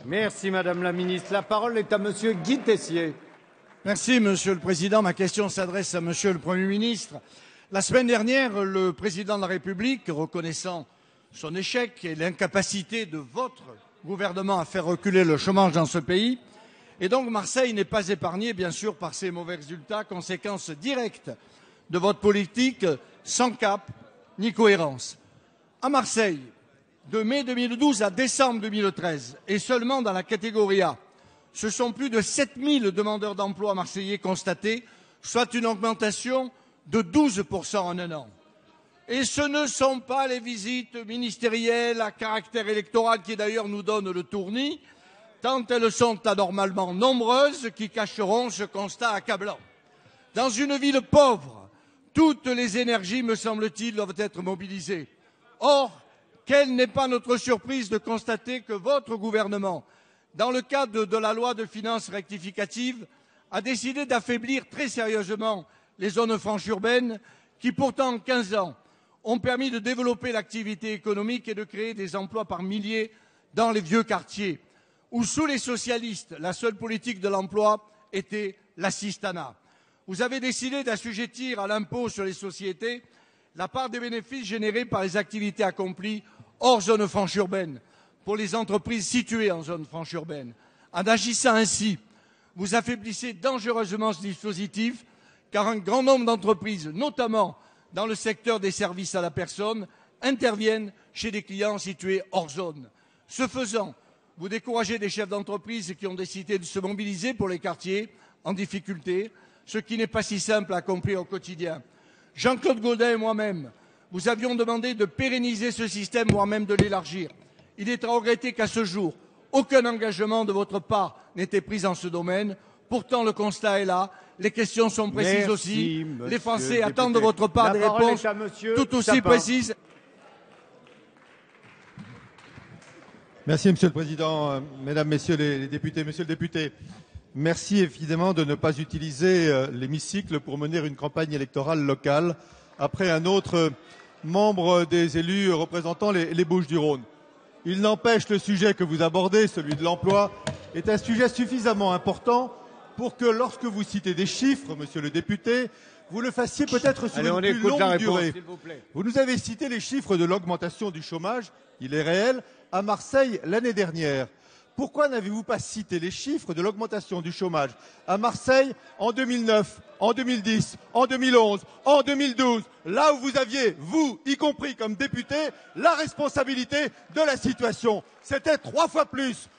Merci Madame la Ministre. La parole est à Monsieur Guy Tessier. Merci Monsieur le Président. Ma question s'adresse à Monsieur le Premier ministre. La semaine dernière, le Président de la République, reconnaissant son échec et l'incapacité de votre gouvernement à faire reculer le chômage dans ce pays, et donc Marseille n'est pas épargnée, bien sûr, par ces mauvais résultats, conséquence directe de votre politique sans cap ni cohérence. À Marseille, de mai 2012 à décembre 2013, et seulement dans la catégorie A, ce sont plus de 7000 demandeurs d'emploi marseillais constatés, soit une augmentation de 12% en un an. Et ce ne sont pas les visites ministérielles à caractère électoral qui d'ailleurs nous donnent le tournis, tant elles sont anormalement nombreuses, qui cacheront ce constat accablant. Dans une ville pauvre, toutes les énergies, me semble-t-il, doivent être mobilisées. Or, quelle n'est pas notre surprise de constater que votre gouvernement, dans le cadre de la loi de finances rectificative, a décidé d'affaiblir très sérieusement les zones franches urbaines qui, pourtant, en 15 ans, ont permis de développer l'activité économique et de créer des emplois par milliers dans les vieux quartiers, où, sous les socialistes, la seule politique de l'emploi était l'assistanat. Vous avez décidé d'assujettir à l'impôt sur les sociétés la part des bénéfices générés par les activités accomplies hors zone franche urbaine, pour les entreprises situées en zone franche urbaine. En agissant ainsi, vous affaiblissez dangereusement ce dispositif, car un grand nombre d'entreprises, notamment dans le secteur des services à la personne, interviennent chez des clients situés hors zone. Ce faisant, vous découragez des chefs d'entreprise qui ont décidé de se mobiliser pour les quartiers en difficulté, ce qui n'est pas si simple à accomplir au quotidien. Jean-Claude Gaudin et moi-même, vous avions demandé de pérenniser ce système, voire même de l'élargir. Il est à regretter qu'à ce jour, aucun engagement de votre part n'était pris en ce domaine. Pourtant, le constat est là. Les questions sont précises aussi. Les Français attendent de votre part des réponses tout aussi précises. Merci, Monsieur le Président. Mesdames, Messieurs les députés, Monsieur le député, merci évidemment de ne pas utiliser l'hémicycle pour mener une campagne électorale locale après un autre membre des élus représentant les Bouches-du-Rhône. Il n'empêche, le sujet que vous abordez, celui de l'emploi, est un sujet suffisamment important pour que lorsque vous citez des chiffres, Monsieur le député, vous le fassiez peut-être sur une plus longue durée. Vous nous avez cité les chiffres de l'augmentation du chômage, il est réel, à Marseille l'année dernière. Pourquoi n'avez-vous pas cité les chiffres de l'augmentation du chômage à Marseille en 2009, en 2010, en 2011, en 2012, là où vous aviez, vous, y compris comme député, la responsabilité de la situation? C'était trois fois plus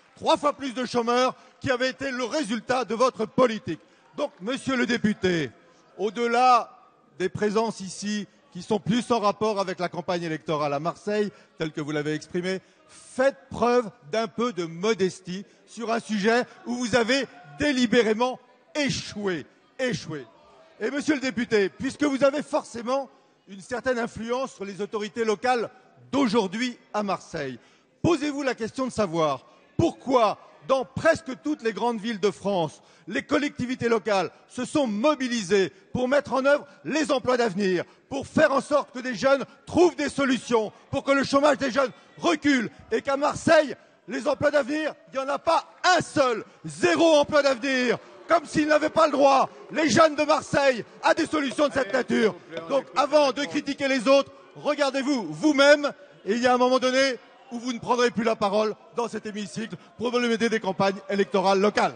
de chômeurs qui avaient été le résultat de votre politique. Donc, Monsieur le député, au-delà des présences ici qui sont plus en rapport avec la campagne électorale à Marseille, telle que vous l'avez exprimée, faites preuve d'un peu de modestie sur un sujet où vous avez délibérément échoué. Et Monsieur le député, puisque vous avez forcément une certaine influence sur les autorités locales d'aujourd'hui à Marseille, posez-vous la question de savoir pourquoi, dans presque toutes les grandes villes de France, les collectivités locales se sont mobilisées pour mettre en œuvre les emplois d'avenir, pour faire en sorte que des jeunes trouvent des solutions, pour que le chômage des jeunes recule, et qu'à Marseille, les emplois d'avenir, il n'y en a pas un seul, zéro emploi d'avenir, comme s'ils n'avaient pas le droit, les jeunes de Marseille, à des solutions de cette nature. Donc avant de critiquer les autres, regardez-vous vous-même, et il y a un moment donné où vous ne prendrez plus la parole dans cet hémicycle pour mener des campagnes électorales locales.